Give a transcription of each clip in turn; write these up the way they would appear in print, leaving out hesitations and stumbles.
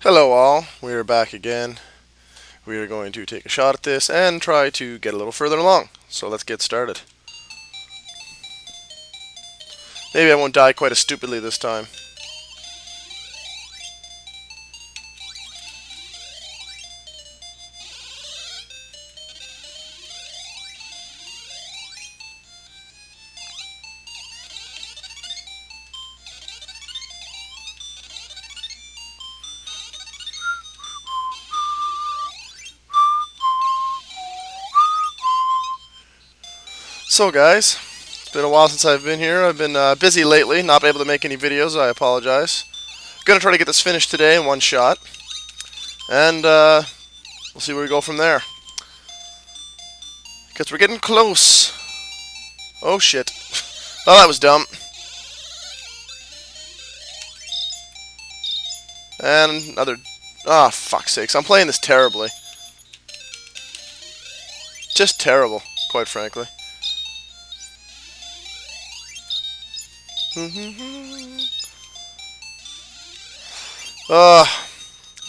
Hello all, we are back again. We are going to take a shot at this and try to get a little further along. So let's get started. Maybe I won't die quite as stupidly this time. So guys, it's been a while since I've been here. I've been busy lately, not able to make any videos. I apologize. Gonna try to get this finished today in one shot. And we'll see where we go from there. Because we're getting close. Oh shit. Oh, that was dumb. And another... Ah, fuck's sakes. I'm playing this terribly. Just terrible, quite frankly.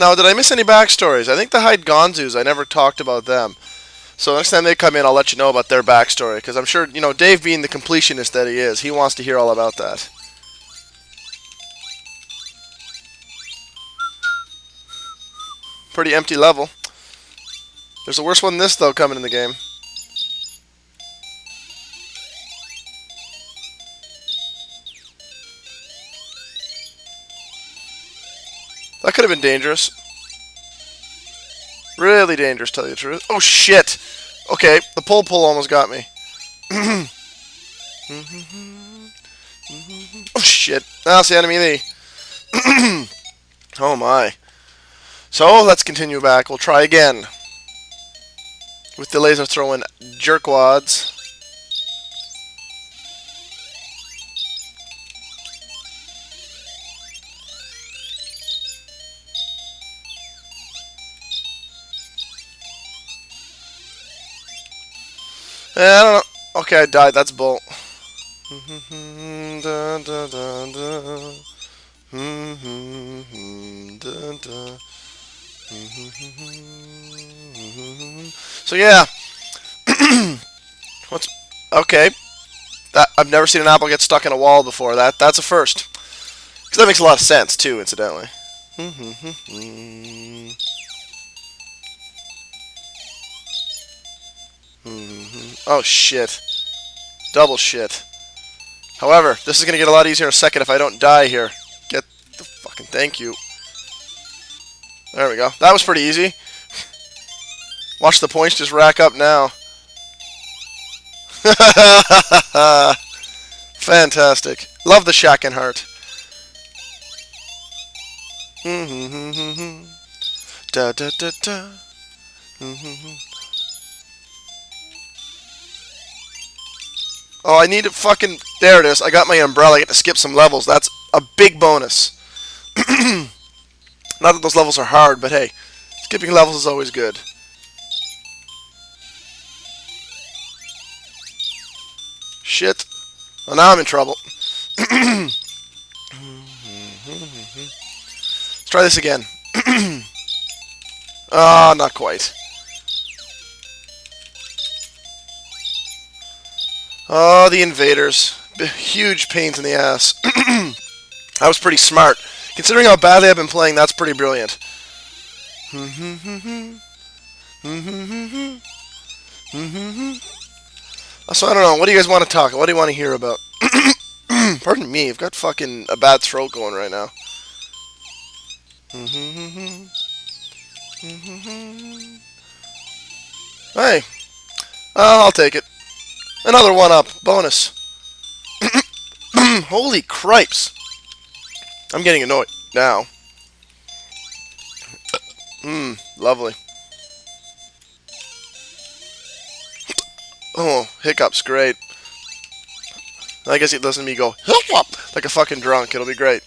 Now, did I miss any backstories? I think the Hide Gonzus, I never talked about them. So next time they come in, I'll let you know about their backstory. Because I'm sure, Dave being the completionist that he is, he wants to hear all about that. Pretty empty level. There's a worse one than this, though, coming in the game. That could have been dangerous. Really dangerous, tell you the truth. Oh, shit! Okay, the pull almost got me. Oh, shit. That's the enemy. Oh, my. So, let's continue back. We'll try again. With the laser throwing jerkwads. I don't know. Okay, I died. That's bull. So yeah. What's okay? That I've never seen an apple get stuck in a wall before. That's a first. Because that makes a lot of sense too, incidentally. Oh shit. Double shit. However, this is going to get a lot easier in a second if I don't die here. Get the fucking thank you. There we go. That was pretty easy. Watch the points just rack up now. Fantastic. Love the Shack and Heart. Da da da da. Oh, I need to fucking... There it is. I got my umbrella. I get to skip some levels. That's a big bonus. Not that those levels are hard, but hey. Skipping levels is always good. Shit. Well, now I'm in trouble. Let's try this again. Ah, not quite. Oh, the invaders. Huge pains in the ass. That was pretty smart. Considering how badly I've been playing, that's pretty brilliant. So I don't know. What do you guys want to talk? What do you want to hear about? Pardon me. I've got fucking a bad throat going right now. Hey. I'll take it. Another one-up. Bonus. Holy cripes. I'm getting annoyed now. Lovely. Oh, Hiccups, great. I guess he listens to me go, Hiccup, like a fucking drunk. It'll be great.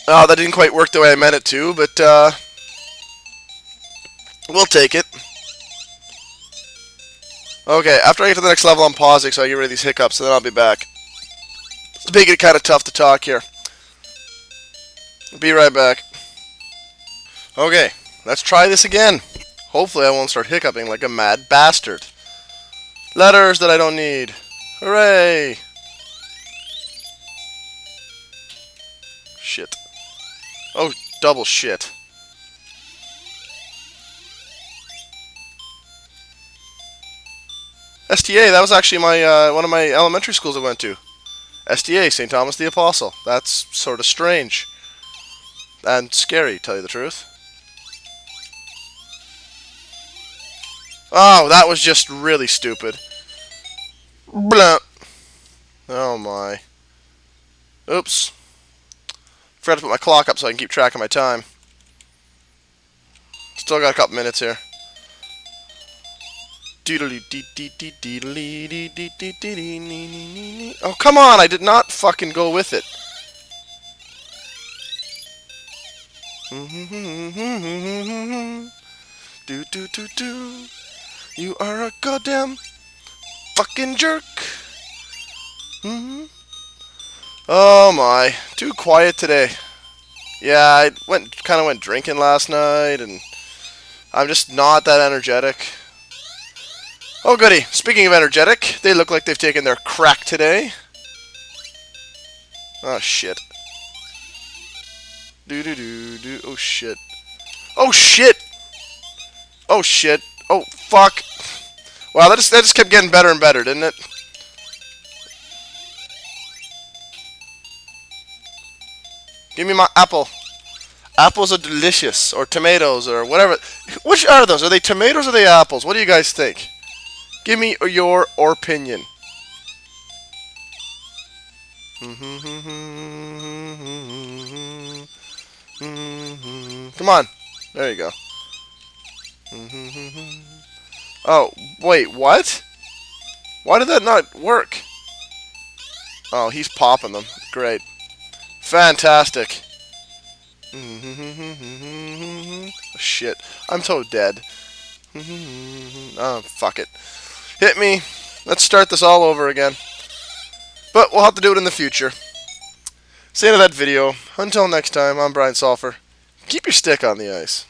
Oh, that didn't quite work the way I meant it to, but we'll take it. Okay, after I get to the next level, I'm pausing so I get rid of these hiccups, and then I'll be back. It's making it kind of tough to talk here. Be right back. Okay, let's try this again. Hopefully I won't start hiccuping like a mad bastard. Letters that I don't need. Hooray! Shit. Oh, double shit. STA, that was actually my one of my elementary schools I went to. STA, St. Thomas the Apostle. That's sort of strange. And scary, tell you the truth. Oh, that was just really stupid. Blah. Oh my. Oops. Forgot to put my clock up so I can keep track of my time. Still got a couple minutes here. Oh, come on! I did not fucking go with it. Do do do do. You are a goddamn fucking jerk. Oh my, too quiet today. Yeah, I kind of went drinking last night, and I'm just not that energetic. Oh goody, speaking of energetic, they look like they've taken their crack today. Oh shit. Do do do do. Oh shit. Oh shit. Oh shit. Oh fuck. Wow, that just kept getting better and better, didn't it? Give me my apple. Apples are delicious, or tomatoes, or whatever. Which are those? Are they tomatoes or are they apples? What do you guys think? Give me your opinion. Come on. There you go. Oh, wait, what? Why did that not work? Oh, he's popping them. Great. Fantastic. Oh, shit. I'm so dead. Oh, fuck it. Hit me. Let's start this all over again. But we'll have to do it in the future. See you in that video. Until next time, I'm Brian Sulphur. Keep your stick on the ice.